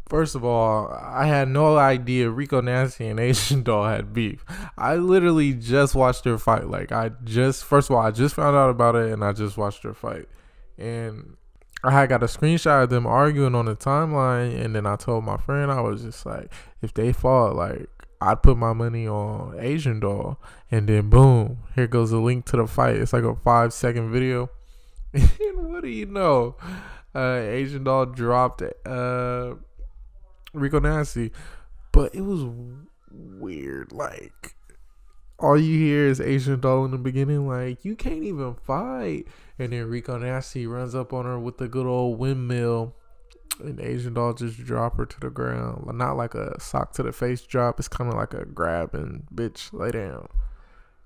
First of all, I had no idea Rico Nasty and Asian Doll had beef. I literally just watched their fight. Like, first of all, I just found out about it and I just watched their fight. And I had got a screenshot of them arguing on the timeline. And then I told my friend, I was just like, if they fought, like, I'd put my money on Asian Doll. And then boom, here goes a link to the fight. It's like a 5-second video. And what do you know? Asian Doll dropped Rico Nasty, but it was weird. Like, all you hear is Asian Doll in the beginning, like, you can't even fight, and then Rico Nasty runs up on her with the good old windmill, and Asian Doll just drop her to the ground. Not like a sock to the face drop, it's kind of like a grab and bitch lay down.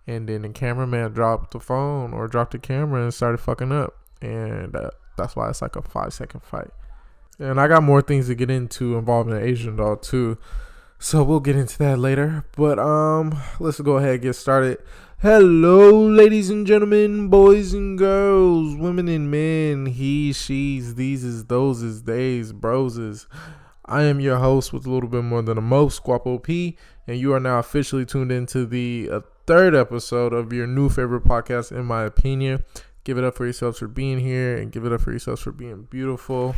And then the cameraman dropped the phone or dropped the camera and started fucking up, and that's why it's like a 5-second fight. And I got more things to get into involving the Asian Doll too, so we'll get into that later. But let's go ahead and get started. Hello, ladies and gentlemen, boys and girls, women and men, he, she's, these is, those is, theys, broses. I am your host with a little bit more than the most, Guapo P, and you are now officially tuned into the third episode of your new favorite podcast, in my opinion. Give it up for yourselves for being here, and give it up for yourselves for being beautiful.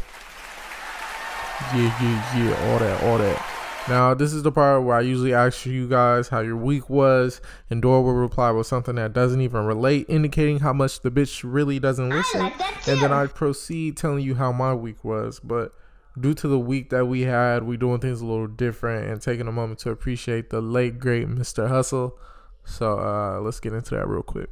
Yeah, all that. Now, this is the part where I usually ask you guys how your week was, and Dora will reply with something that doesn't even relate, indicating how much the bitch really doesn't listen. And then I proceed telling you how my week was. But due to the week that we had, we doing things a little different and taking a moment to appreciate the late, great Mr. Hussle. So let's get into that real quick.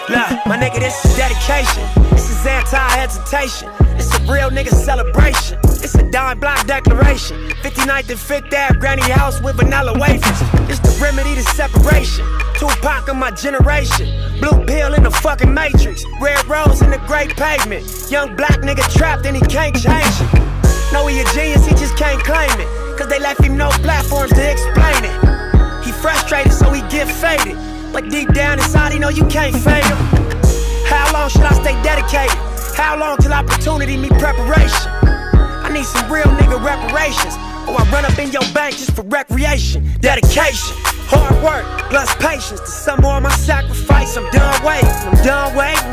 Look, my nigga, this is dedication. This is anti-hesitation. It's a real nigga celebration. It's a dime block declaration. 59th and 5th Ave, granny house with vanilla wafers. It's the remedy to separation. Tupac of my generation. Blue pill in the fucking matrix. Red rose in the great pavement. Young black nigga trapped and he can't change it. Know he a genius, he just can't claim it. Cause they left him no platforms to explain it. He frustrated so he get faded. But deep down inside, he know you can't fade him. How long should I stay dedicated? How long till opportunity meet preparation? I need some real nigga reparations, or I run up in your bank just for recreation. Dedication, hard work, plus patience. To some more of my sacrifice, I'm done waiting.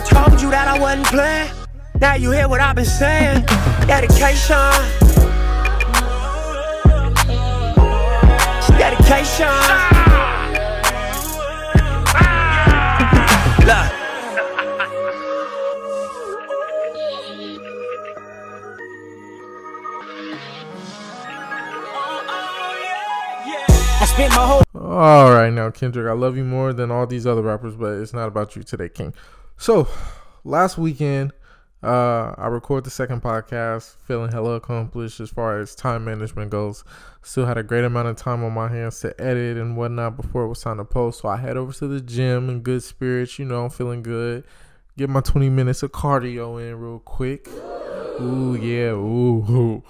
Told you that I wasn't playing. Now you hear what I've been saying. Dedication. Dedication. I spent my whole... All right, now Kendrick, I love you more than all these other rappers, but it's not about you today, King. So last weekend, I recorded the second podcast, feeling hella accomplished as far as time management goes. Still had a great amount of time on my hands to edit and whatnot before it was time to post. So I head over to the gym in good spirits, I'm feeling good. Get my 20 minutes of cardio in real quick. Ooh, yeah, ooh.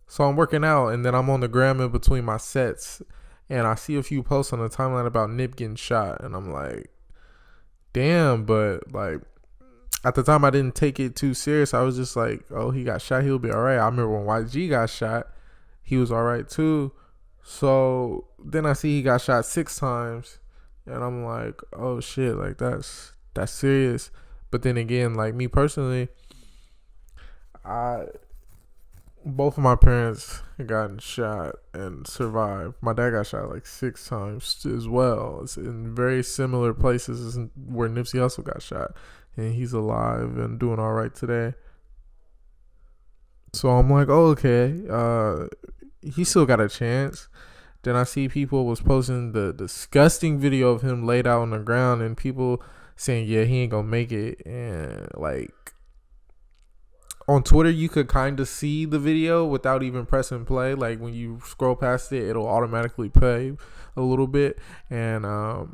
So I'm working out, and then I'm on the gram in between my sets, and I see a few posts on the timeline about Nip getting shot, and I'm like, damn, but like, at the time I didn't take it too serious. I was just like, oh, he got shot, he'll be all right. I remember when YG got shot, he was all right too. So then I see he got shot 6 times, and I'm like, oh shit, like that's serious. But then again, like me personally, both of my parents had gotten shot and survived. My dad got shot like 6 times as well. It's in very similar places where Nipsey Hussle got shot, and he's alive and doing all right today. So I'm like, oh, okay, he still got a chance. Then I see people was posting the disgusting video of him laid out on the ground, and people saying, yeah, he ain't gonna make it. And like on Twitter, you could kind of see the video without even pressing play. Like when you scroll past it, it'll automatically play a little bit. And I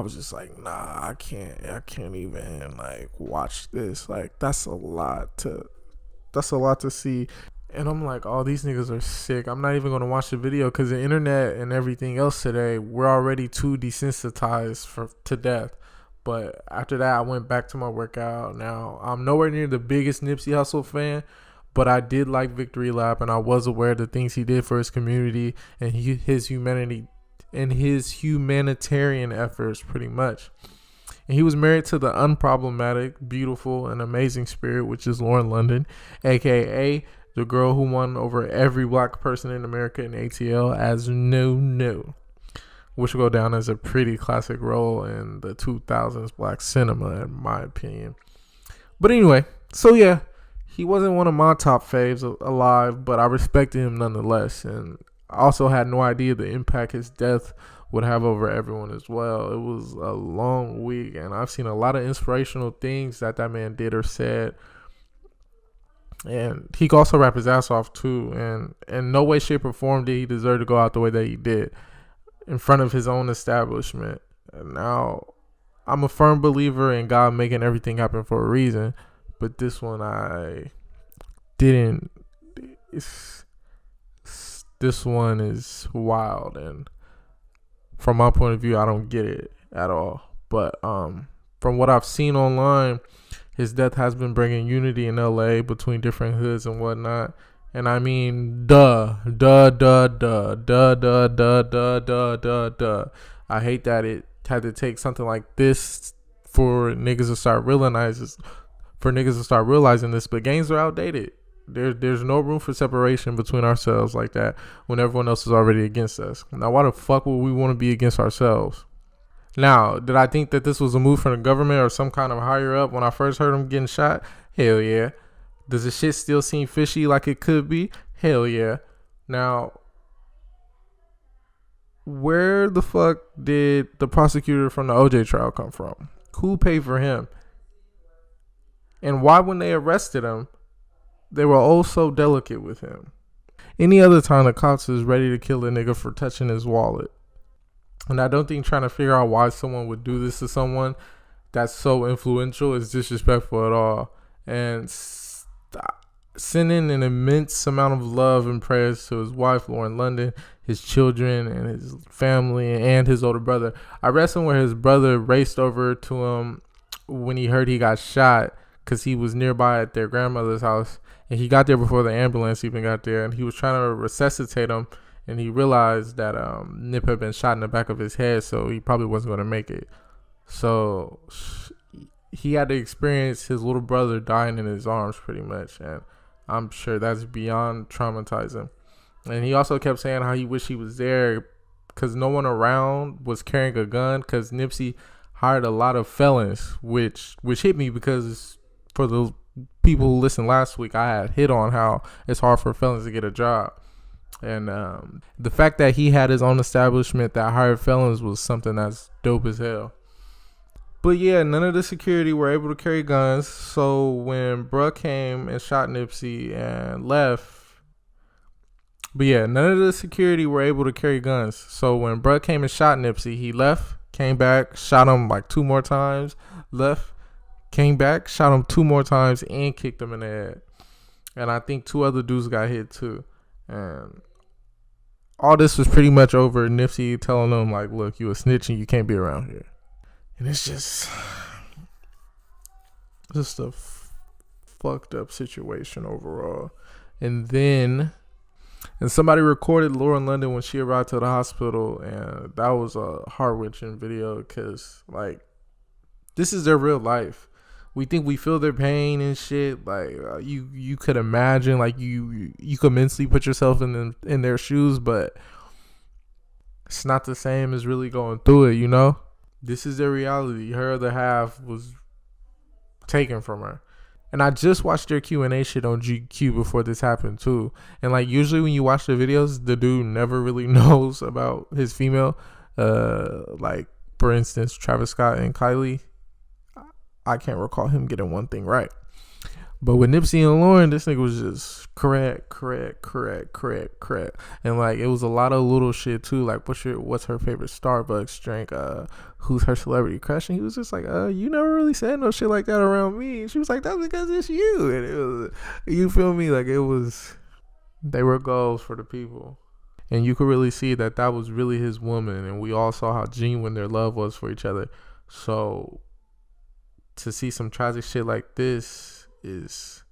was just like, nah, I can't even like watch this. Like that's a lot to see. And I'm like, oh, these niggas are sick. I'm not even going to watch the video because the internet and everything else today, we're already too desensitized to death. But after that, I went back to my workout. Now, I'm nowhere near the biggest Nipsey Hussle fan, but I did like Victory Lap, and I was aware of the things he did for his community and his humanity and his humanitarian efforts, pretty much. And he was married to the unproblematic, beautiful, and amazing spirit, which is Lauren London, a.k.a. the girl who won over every black person in America in ATL as No, which will go down as a pretty classic role in the 2000s black cinema, in my opinion. But anyway, so yeah, he wasn't one of my top faves alive, but I respected him nonetheless. And I also had no idea the impact his death would have over everyone as well. It was a long week, and I've seen a lot of inspirational things that man did or said. And he could also rap his ass off too, and in no way, shape, or form did he deserve to go out the way that he did in front of his own establishment. And now, I'm a firm believer in God making everything happen for a reason, but this one I didn't. This one is wild, and from my point of view, I don't get it at all. But from what I've seen online, his death has been bringing unity in LA between different hoods and whatnot. And I mean, duh. I hate that it had to take something like this for niggas to start realizing this. But games are outdated. There's no room for separation between ourselves like that when everyone else is already against us. Now, why the fuck would we want to be against ourselves? Now, did I think that this was a move from the government or some kind of higher up when I first heard him getting shot? Hell yeah. Does the shit still seem fishy like it could be? Hell yeah. Now, where the fuck did the prosecutor from the OJ trial come from? Who paid for him? And why, when they arrested him, they were all so delicate with him? Any other time, the cops is ready to kill a nigga for touching his wallet. And I don't think trying to figure out why someone would do this to someone that's so influential is disrespectful at all. And sending an immense amount of love and prayers to his wife, Lauren London, his children, and his family, and his older brother. I read somewhere his brother raced over to him when he heard he got shot because he was nearby at their grandmother's house. And he got there before the ambulance even got there. And he was trying to resuscitate him. And he realized that Nip had been shot in the back of his head, so he probably wasn't going to make it. So he had to experience his little brother dying in his arms pretty much. And I'm sure that's beyond traumatizing. And he also kept saying how he wished he was there because no one around was carrying a gun because Nipsey hired a lot of felons, which hit me because for the people who listened last week, I had hit on how it's hard for felons to get a job. And the fact that he had his own establishment that hired felons was something that's dope as hell. But yeah, none of the security were able to carry guns. So when bruh came and shot Nipsey and left. But yeah, none of the security were able to carry guns. So when bruh came and shot Nipsey, he left, came back, shot him like 2 more times, left, came back, shot him 2 more times, and kicked him in the head. And I think 2 other dudes got hit too. And all this was pretty much over Nipsey telling them, like, look, you a snitch and you can't be around here. And it's just a fucked up situation overall. And somebody recorded Lauren London when she arrived to the hospital, and that was a heart-wrenching video because, like, this is their real life. We think we feel their pain and shit. Like you could imagine, like you could mentally put yourself in their shoes, but it's not the same as really going through it. You know, this is their reality. Her other half was taken from her, and I just watched their Q&A shit on GQ before this happened too. And like usually when you watch the videos, the dude never really knows about his female. Like for instance, Travis Scott and Kylie. I can't recall him getting one thing right. But with Nipsey and Lauren, this nigga was just correct. And like it was a lot of little shit too. Like what's her favorite Starbucks drink? Who's her celebrity crush? And he was just like, you never really said no shit like that around me. And she was like, that's because it's you. And it was, you feel me? Like it was They were goals for the people. And you could really see that that was really his woman. And we all saw how genuine their love was for each other. So to see some tragic shit like this is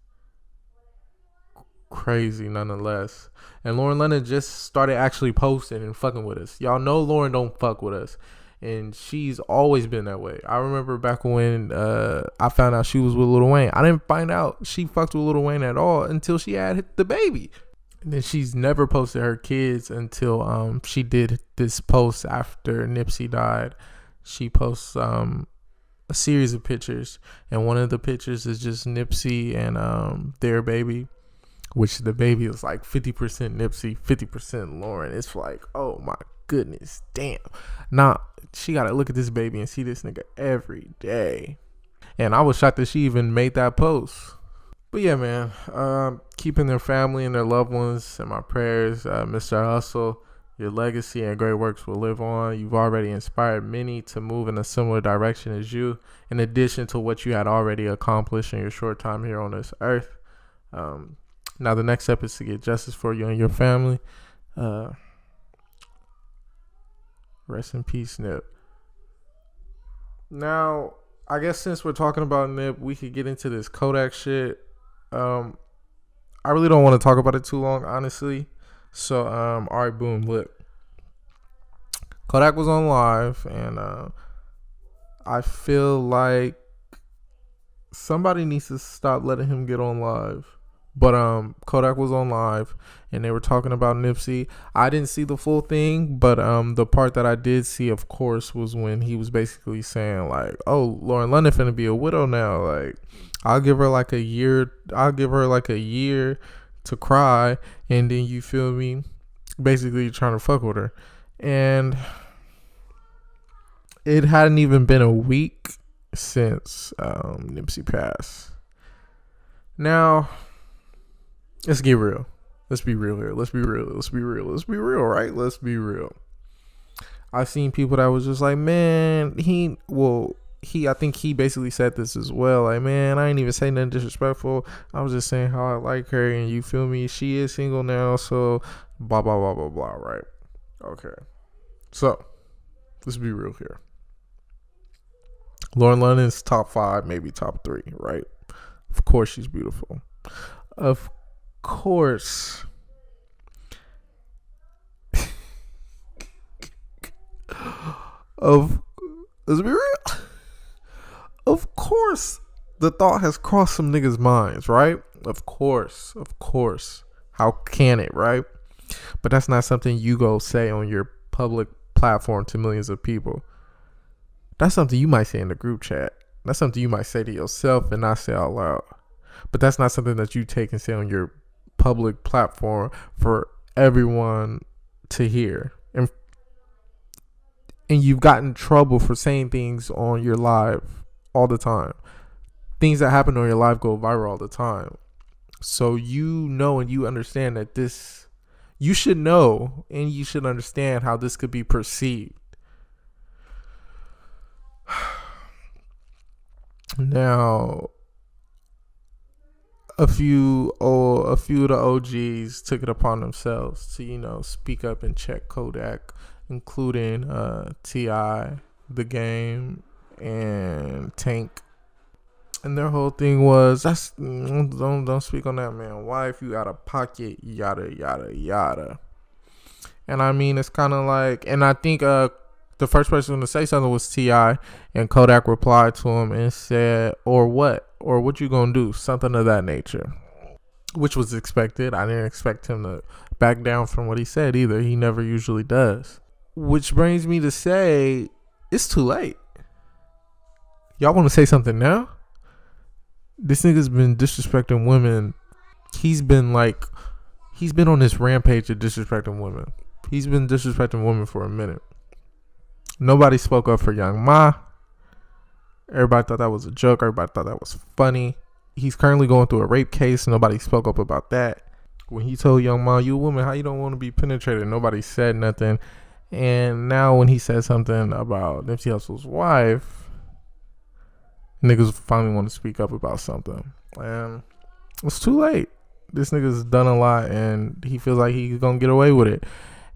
crazy nonetheless. And Lauren Lennon just started actually posting and fucking with us. Y'all know Lauren don't fuck with us. And she's always been that way. I remember back when I found out she was with Lil Wayne. I didn't find out she fucked with Lil Wayne at all until she had the baby. And then she's never posted her kids until she did this post after Nipsey died. She posts a series of pictures. And one of the pictures is just Nipsey and their baby. Which the baby is like 50% Nipsey, 50% Lauren. It's like, oh my goodness, damn. Nah, she gotta look at this baby and see this nigga every day. And I was shocked that she even made that post. But yeah, man, keeping their family and their loved ones in my prayers. Mr. Hussle, your legacy and great works will live on. You've already inspired many to move in a similar direction as you, in addition to what you had already accomplished in your short time here on this earth. Now the next step is to get justice for you and your family. Rest in peace, Nip. Now, I guess since we're talking about Nip, we could get into this Kodak shit. I really don't want to talk about it too long, honestly. So, all right, boom, look. Kodak was on live, and I feel like somebody needs to stop letting him get on live. But Kodak was on live and they were talking about Nipsey. I didn't see the full thing, but the part that I did see, of course, was when he was basically saying like, "Oh, Lauren Lennon finna be a widow now. Like, I'll give her like a year. I'll give her like a year to cry, and then you feel me, basically trying to fuck with her." And it hadn't even been a week since Nipsey passed. Now, let's get real. Let's be real here. Let's be real, right? Let's be real. I've seen people that was just like, man, I think he basically said this as well. Like, man, I ain't even saying nothing disrespectful. I was just saying how I like her, and you feel me? She is single now, so blah, blah, blah, blah, blah, right? Okay. So, let's be real here. Lauren Lennon's top 5, maybe top 3, right? Of course she's beautiful. Of course. Let's be real. Of course the thought has crossed some niggas' minds, right? Of course. How can it, right? But that's not something you go say on your public platform to millions of people. That's something you might say in the group chat. That's something you might say to yourself and not say out loud. But that's not something that you take and say on your public platform for everyone to hear. And you've gotten in trouble for saying things on your live all the time. Things that happen on your live go viral all the time. So you know and you understand that this, you should know and you should understand how this could be perceived. Now, a few of the OGs took it upon themselves to, speak up and check Kodak, including T.I., The Game, and Tank. And their whole thing was, don't speak on that man. Why, if you out of pocket, yada, yada, yada. And I mean, it's kind of like, and I think the first person to say something was T.I., and Kodak replied to him and said, or what? Or what you gonna do? Something of that nature. Which was expected. I didn't expect him to back down from what he said either. He never usually does. Which brings me to say, it's too late. Y'all want to say something now? This nigga's been disrespecting women. He's been on this rampage of disrespecting women. He's been disrespecting women for a minute. Nobody spoke up for Young Ma. Everybody thought that was a joke. Everybody thought that was funny. He's currently going through a rape case. Nobody spoke up about that. When he told Young Ma, you a woman, how you don't want to be penetrated? Nobody said nothing. And now when he said something about Nipsey Hussle's wife, niggas finally want to speak up about something. And it's too late. this nigga's done a lot, and he feels like he's gonna get away with it.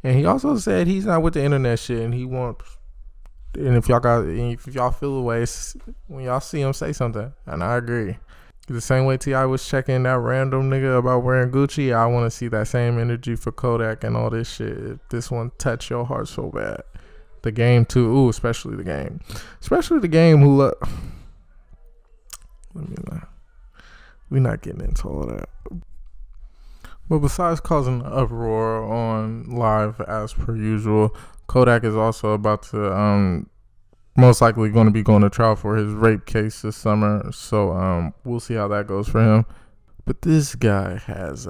And he also said he's not with the internet shit, and he wants. And if y'all feel the way, when y'all see him, say something. And I agree. The same way T.I. was checking that random nigga about wearing Gucci, I want to see that same energy for Kodak and all this shit. If this one touch your heart so bad. The game too. Ooh, especially the game. Especially the game who let me know. We not getting into all of that. But besides causing an uproar on live as per usual, Kodak is also about to most likely going to be going to trial for his rape case this summer. So we'll see how that goes for him. But this guy has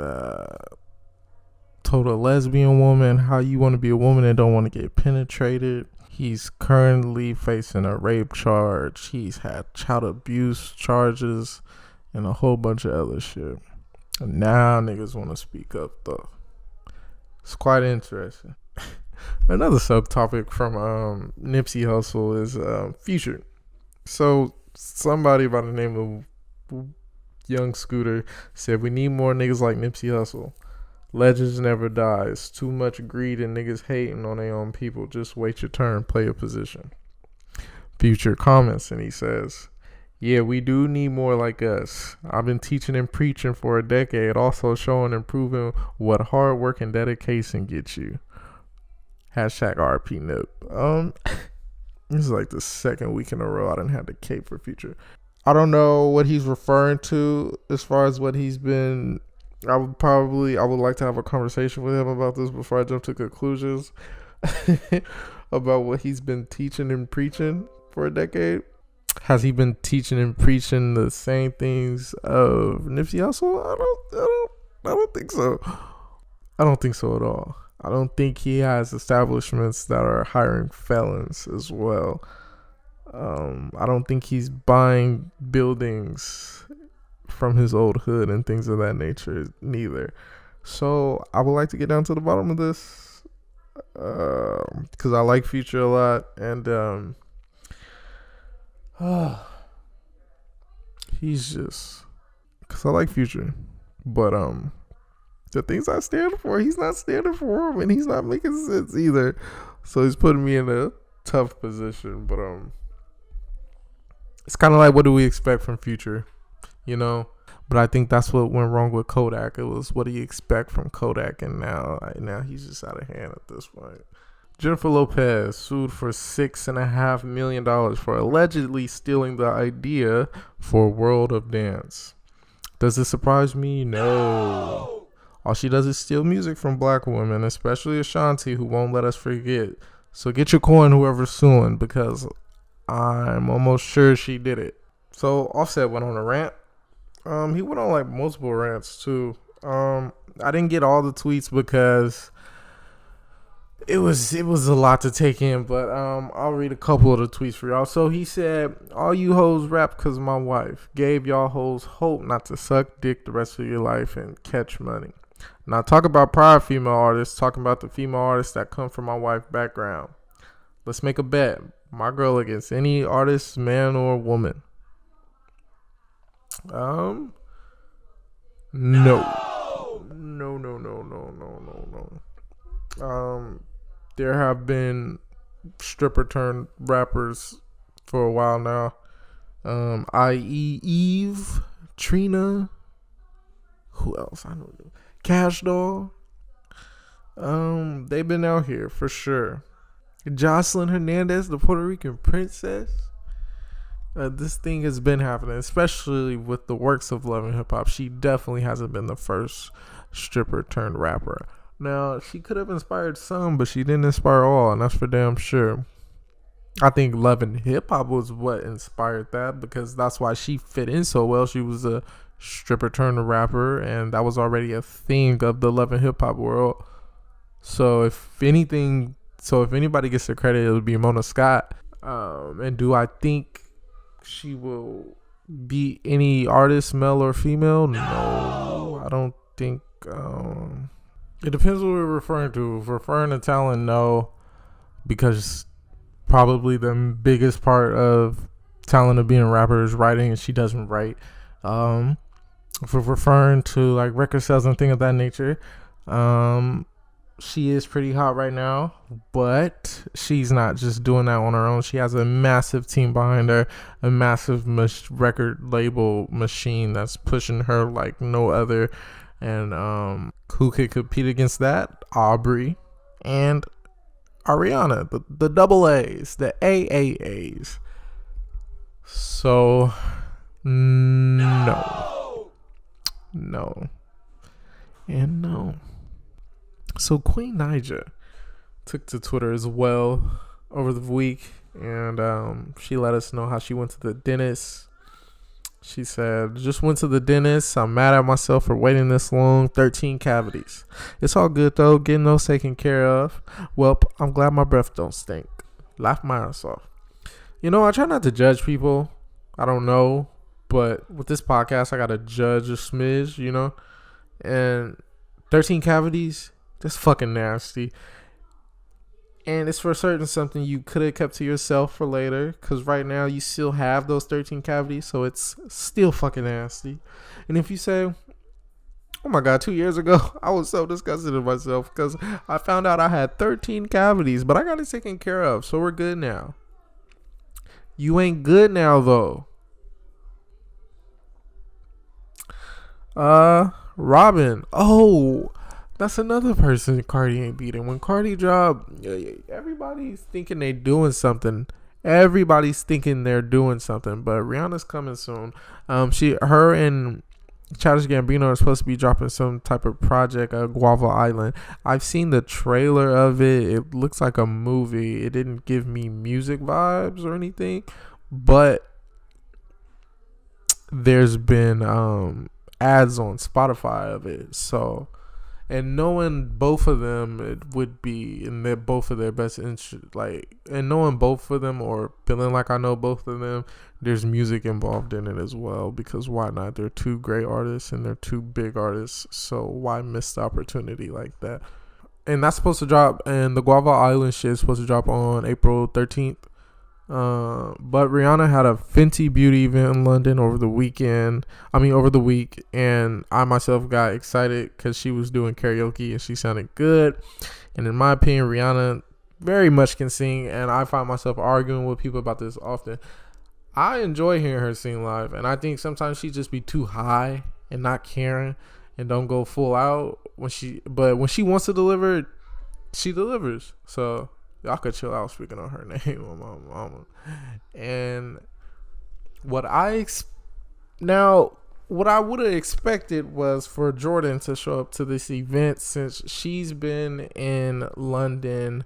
told a lesbian woman how you want to be a woman and don't want to get penetrated. He's currently facing a rape charge. He's had child abuse charges and a whole bunch of other shit. And now niggas want to speak up though. It's quite interesting. Another subtopic from Nipsey Hussle is Future. So somebody by the name of Young Scooter said we need more niggas like Nipsey Hussle. Legends never die. It's too much greed and niggas hating on their own people. Just wait your turn. Play a position. Future comments and he says, yeah, we do need more like us. I've been teaching and preaching for a decade, also showing and proving what hard work and dedication gets you. Hashtag RP Nip. This is like the second week in a row I done had the cape for Future. I don't know what he's referring to as far as what he's been. I would like to have a conversation with him about this before I jump to conclusions about what he's been teaching and preaching for a decade. Has he been teaching and preaching the same things of Nipsey Hussle? I don't think so. I don't think so at all. I don't think he has establishments that are hiring felons as well. I don't think he's buying buildings from his old hood and things of that nature neither. So I would like to get down to the bottom of this because I like Future a lot, and he's just, because I like Future, but the things I stand for, he's not standing for them, and he's not making sense either. So he's putting me in a tough position. But it's kind of like, what do we expect from Future, you know? But I think that's what went wrong with Kodak. It was, what do you expect from Kodak? And now he's just out of hand at this point. Jennifer Lopez sued for $6.5 million for allegedly stealing the idea for World of Dance. Does this surprise me? No. All she does is steal music from black women, especially Ashanti, who won't let us forget. So get your coin, whoever's suing, because I'm almost sure she did it. So Offset went on a rant. He went on like multiple rants too. I didn't get all the tweets because it was a lot to take in, but I'll read a couple of the tweets for y'all. So he said, all you hoes rap because my wife gave y'all hoes hope not to suck dick the rest of your life and catch money. Now talk about prior female artists, talking about the female artists that come from my wife's background. Let's make a bet. My girl against any artist, man or woman. No. There have been stripper turned rappers for a while now. I.e. Eve, Trina, who else? I don't know. Cash Doll. They've been out here for sure. Jocelyn Hernandez, the Puerto Rican princess. This thing has been happening, especially with the works of Love and Hip Hop. She definitely hasn't been the first stripper turned rapper. Now, she could have inspired some, but she didn't inspire all, and that's for damn sure. I think Love and Hip Hop was what inspired that, because that's why she fit in so well. She was a stripper turned rapper, and that was already a thing of the Love and Hip Hop world. So if anybody gets the credit, it would be Mona Scott. And do I think she will beat any artist, male or female? No, I don't think. It depends what we're referring to. If we're referring to talent, no, because probably the biggest part of talent of being a rapper is writing, and she doesn't write. for referring to like record sales and things of that nature. She is pretty hot right now, but she's not just doing that on her own. She has a massive team behind her, a massive record label machine that's pushing her like no other. And who could compete against that? Aubrey and Ariana, the double A's, the AAAs. So no, and no. So Queen Naija took to Twitter as well over the week, and she let us know how she went to the dentist. She said, just went to the dentist. I'm mad at myself for waiting this long. 13 cavities. It's all good though, getting those taken care of. Well, I'm glad my breath don't stink. Laugh my ass off. You know, I try not to judge people. I don't know, but with this podcast, I gotta judge a smidge, you know. And 13 cavities, that's fucking nasty. And it's for certain something you could have kept to yourself for later, because right now you still have those 13 cavities, so it's still fucking nasty. And if you say, oh my god, 2 years ago I was so disgusted with myself because I found out I had 13 cavities, but I got it taken care of, so we're good now. You ain't good now though. Robin. Oh, that's another person Cardi ain't beating. When Cardi dropped, everybody's thinking they doing something. Everybody's thinking they're doing something, but Rihanna's coming soon. Her and Childish Gambino are supposed to be dropping some type of project at Guava Island. I've seen the trailer of it. It looks like a movie. It didn't give me music vibes or anything, but there's been ads on Spotify of it. So, and knowing both of them, it would be in both of their best interest. Like, and knowing both of them, or feeling like I know both of them, there's music involved in it as well. Because why not? They're two great artists and they're two big artists. So why miss the opportunity like that? And that's supposed to drop. And the Guava Island shit is supposed to drop on April 13th. But Rihanna had a Fenty Beauty event in London over the week, and I myself got excited because she was doing karaoke and she sounded good. And in my opinion, Rihanna very much can sing, and I find myself arguing with people about this often. I enjoy hearing her sing live, and I think sometimes she just be too high and not caring and don't go full out but when she wants to deliver, she delivers. So y'all could chill out speaking on her name on my mama. And what I would have expected was for Jordan to show up to this event, since she's been in London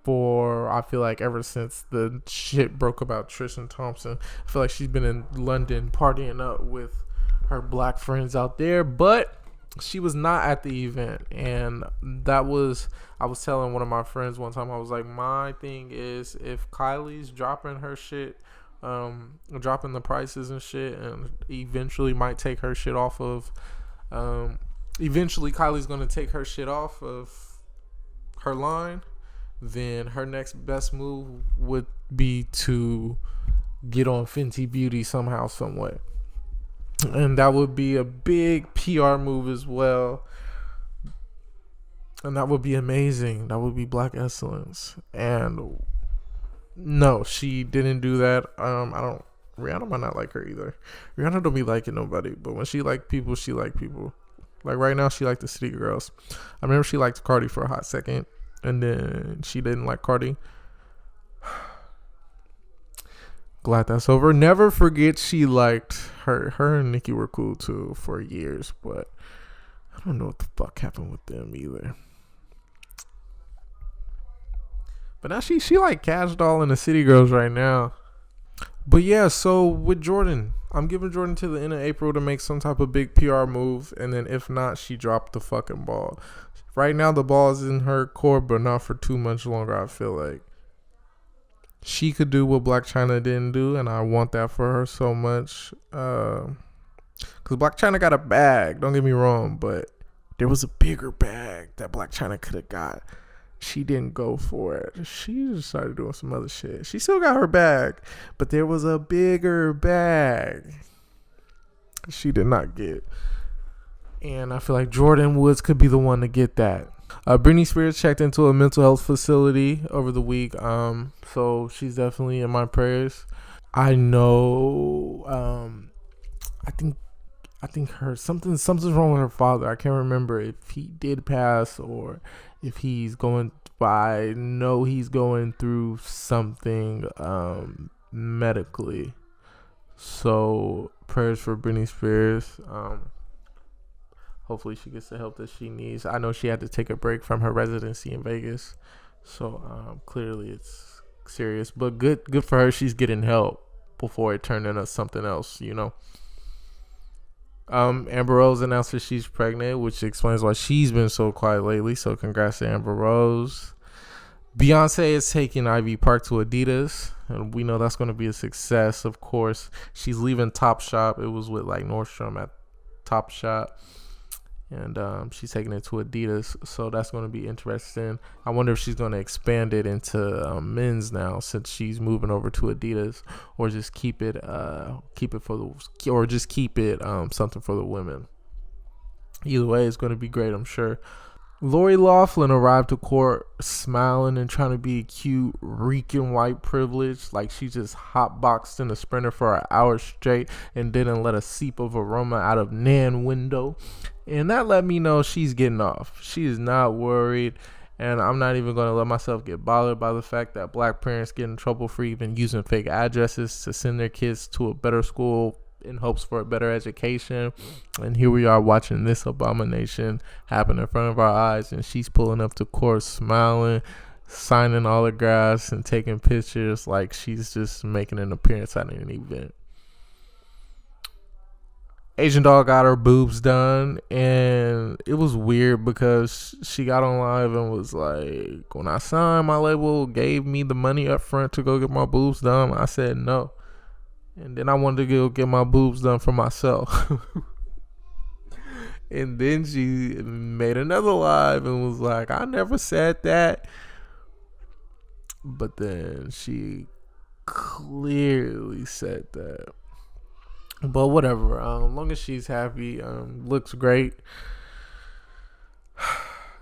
for, I feel like, ever since the shit broke about Tristan Thompson. I feel like she's been in London partying up with her black friends out there, but she was not at the event. And I was telling one of my friends one time, I was like, my thing is, if Kylie's dropping her shit, dropping the prices and shit, and eventually might take her shit off of, eventually Kylie's going to take her shit off of her line, then her next best move would be to get on Fenty Beauty somehow, some way. And that would be a big PR move as well. And that would be amazing. That would be black excellence. And no, she didn't do that. Rihanna might not like her either. Rihanna don't be liking nobody, but when she like people, she like people. Like right now, she liked the City Girls. I remember she liked Cardi for a hot second, and then she didn't like Cardi. Glad that's over. Never forget she liked her. Her and Nicki were cool too for years, but I don't know what the fuck happened with them either. But now she like Cash Doll and the City Girls right now. But yeah, so with Jordan, I'm giving Jordan to the end of April to make some type of big PR move, and then if not, she dropped the fucking ball. Right now the ball is in her court, but not for too much longer. I feel like she could do what Black China didn't do, and I want that for her so much. Because Black China got a bag, don't get me wrong, but there was a bigger bag that Black China could have got. She didn't go for it. She just started doing some other shit. She still got her bag, but there was a bigger bag. She did not get. And I feel like Jordan Woods could be the one to get that. Britney Spears checked into a mental health facility over the week. So she's definitely in my prayers. I know. I think something's wrong with her father. I can't remember if he did pass or if he's going. But I know he's going through something medically. So prayers for Britney Spears. Hopefully she gets the help that she needs. I know she had to take a break from her residency in Vegas. So clearly it's serious. But good for her. She's getting help before it turned into something else, you know. Amber Rose announced that she's pregnant, which explains why she's been so quiet lately. So congrats to Amber Rose. Beyonce is taking Ivy Park to Adidas, and we know that's going to be a success. Of course, she's leaving Topshop. It was with like Nordstrom at Topshop, and she's taking it to Adidas. So that's going to be interesting. I wonder if she's going to expand it into men's now, since she's moving over to Adidas, or just keep it something for the women. Either way, it's going to be great, I'm sure. Lori Loughlin arrived to court smiling and trying to be cute, reeking white privilege, like she just hotboxed in a Sprinter for an hour straight and didn't let a seep of aroma out of Nan window. And that let me know she's getting off. She is not worried, and I'm not even going to let myself get bothered by the fact that black parents get in trouble for even using fake addresses to send their kids to a better school in hopes for a better education. And here we are watching this abomination happen in front of our eyes, and she's pulling up to court smiling, signing autographs and taking pictures like she's just making an appearance at an event. Asian doll got her boobs done, and it was weird because she got on live and was like, when I signed, my label gave me the money up front to go get my boobs done. I said no. And then I wanted to go get my boobs done for myself. And then she made another live and was like, I never said that. But then she clearly said that. But whatever. Long as she's happy, looks great.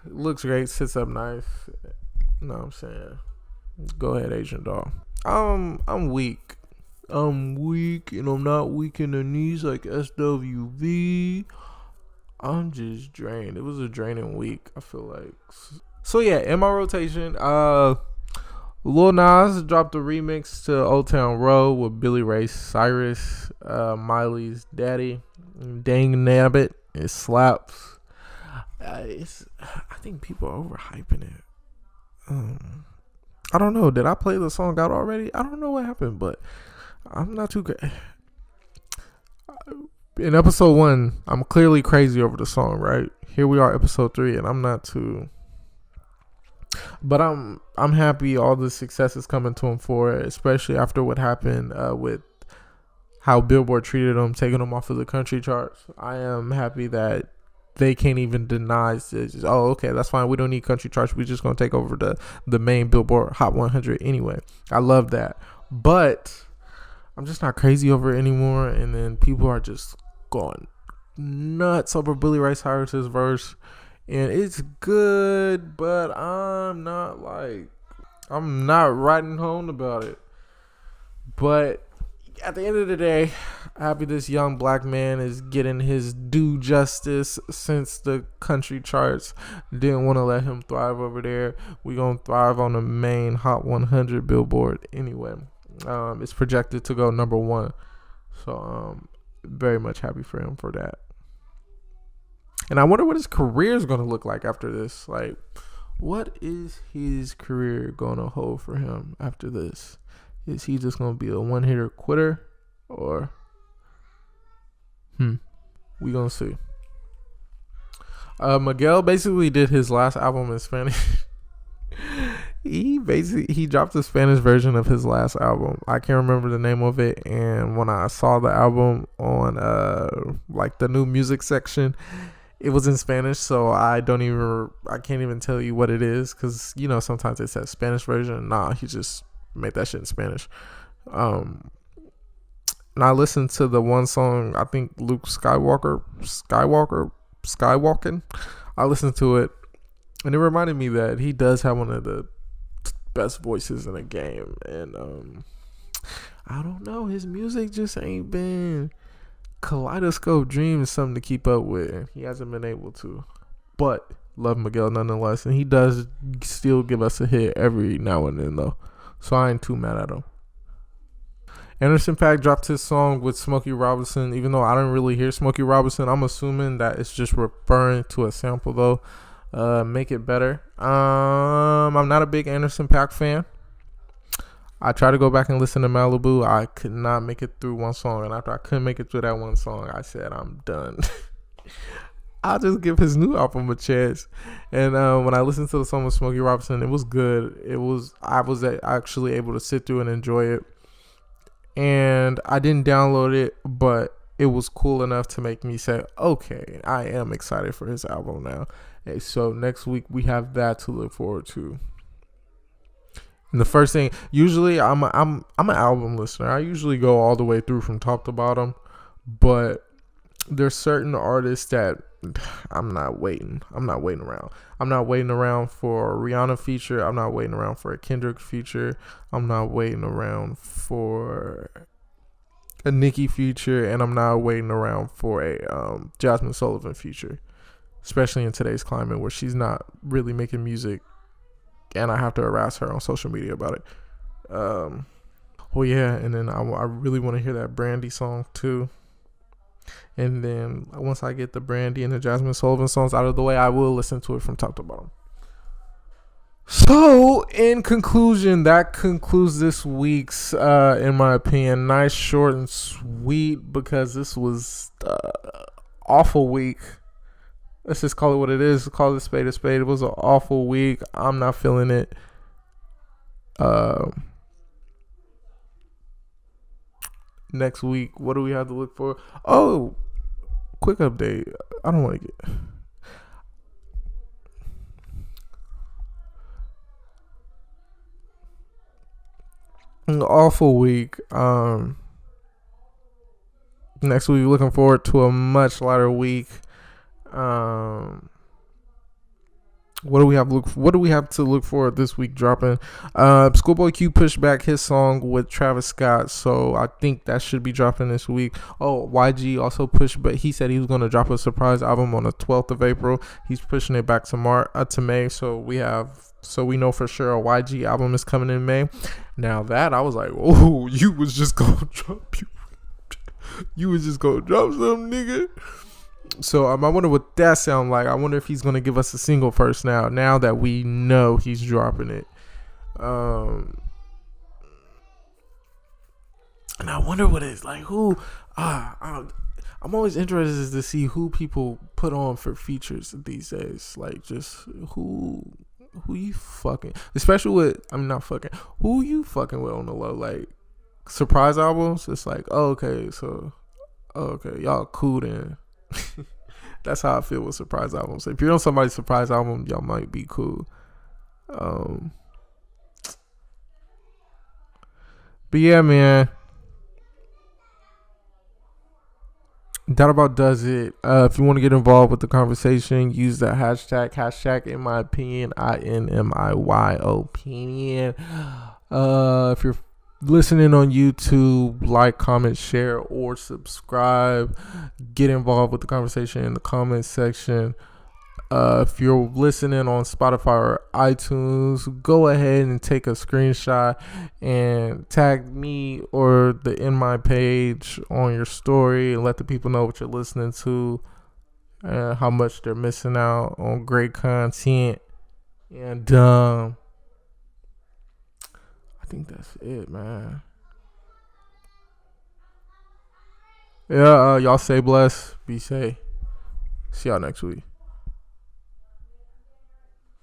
Looks great, sits up nice. You know what I'm saying? Go ahead, Asian doll. I'm weak. I'm weak, and I'm not weak in the knees like SWV. I'm just drained. It was a draining week, I feel like. So yeah, in my rotation, Lil Nas dropped a remix to Old Town Road with Billy Ray Cyrus, Miley's daddy, Dag Nabit. It slaps. I think people are overhyping it. I don't know. Did I play the song out already? I don't know what happened, but I'm not too great. In episode 1, I'm clearly crazy over the song, right? Here we are, episode 3, and I'm not too. But I'm happy all the success is coming to him for it, especially after what happened with how Billboard treated him, taking him off of the country charts. I am happy that they can't even deny this. Oh, okay, that's fine. We don't need country charts. We're just going to take over the main Billboard Hot 100 anyway. I love that. But I'm just not crazy over it anymore. And then people are just going nuts over Billy Ray Cyrus's verse. And it's good, but I'm not writing home about it. But at the end of the day, happy this young black man is getting his due justice, since the country charts didn't want to let him thrive over there. We gonna thrive on the main Hot 100 Billboard anyway. It's projected to go number 1, so very much happy for him for that. And I wonder what his career is gonna look like after this. Like, what is his career gonna hold for him after this? Is he just gonna be a one-hitter quitter, or we gonna see. Miguel basically did his last album in Spanish. He dropped the Spanish version of his last album. I can't remember the name of it, and when I saw the album on like the new music section, it was in Spanish, so I can't even tell you what it is, because you know sometimes it says Spanish version. Nah, he just made that shit in Spanish. And I listened to the one song, I think Luke Skywalking. I listened to it, and it reminded me that he does have one of the best voices in the game. And I don't know, his music just ain't been Kaleidoscope Dream is something to keep up with, and he hasn't been able to. But love Miguel nonetheless, and he does still give us a hit every now and then though, so I ain't too mad at him. Anderson .Paak dropped his song with Smokey Robinson. Even though I didn't really hear Smokey Robinson, I'm assuming that it's just referring to a sample though. Make It Better. I'm not a big Anderson .Paak fan. I tried to go back and listen to Malibu. I could not make it through one song, and after I couldn't make it through that one song, I said I'm done. I'll just give his new album a chance. And when I listened to the song with Smokey Robinson, it was good. I was actually able to sit through and enjoy it. And I didn't download it, but it was cool enough to make me say, okay, I am excited for his album now. And so next week we have that to look forward to. And the first thing, usually I'm an album listener. I usually go all the way through from top to bottom, but there's certain artists that I'm not waiting around. I'm not waiting around for a Rihanna feature. I'm not waiting around for a Kendrick feature. I'm not waiting around for a Nicki feature, and I'm not waiting around for a Jasmine Sullivan feature, especially in today's climate where she's not really making music and I have to harass her on social media about it. Oh yeah, and then I really want to hear that Brandy song too. And then once I get the Brandy and the Jasmine Sullivan songs out of the way, I will listen to it from top to bottom. So, in conclusion, that concludes this week's, in my opinion, nice, short, and sweet, because this was awful week. Let's just call it what it is. Call it a spade a spade. It was an awful week. I'm not feeling it. Next week, what do we have to look for? Oh, quick update. I don't want to get... An awful week. Next week, looking forward to a much lighter week. What do we have to look for this week dropping? Schoolboy Q pushed back his song with Travis Scott, so I think that should be dropping this week. Oh, YG also pushed, but he said he was going to drop a surprise album on the 12th of April. He's pushing it back to May, so we know for sure a YG album is coming in May. Now that I was like, oh, you was just gonna drop something, nigga. So I wonder what that sound like. I wonder if he's gonna give us a single first now that we know he's dropping it. And I wonder what it's like. Who? I'm always interested to see who people put on for features these days. Like, just who you fucking, especially with, not fucking, who you fucking with on the low, like surprise albums. It's like, okay, y'all cool then. That's how I feel with surprise albums. If you're on somebody's surprise album, y'all might be cool. But yeah, man, that about does it. If you want to get involved with the conversation, use the hashtag in my opinion, INMIY opinion. If you're listening on YouTube, like, comment, share, or subscribe. Get involved with the conversation in the comment section. If you're listening on Spotify or iTunes, go ahead and take a screenshot and tag me or the In My page on your story and let the people know what you're listening to and how much they're missing out on great content. And I think that's it, man. Yeah, y'all stay blessed. Be safe. See y'all next week.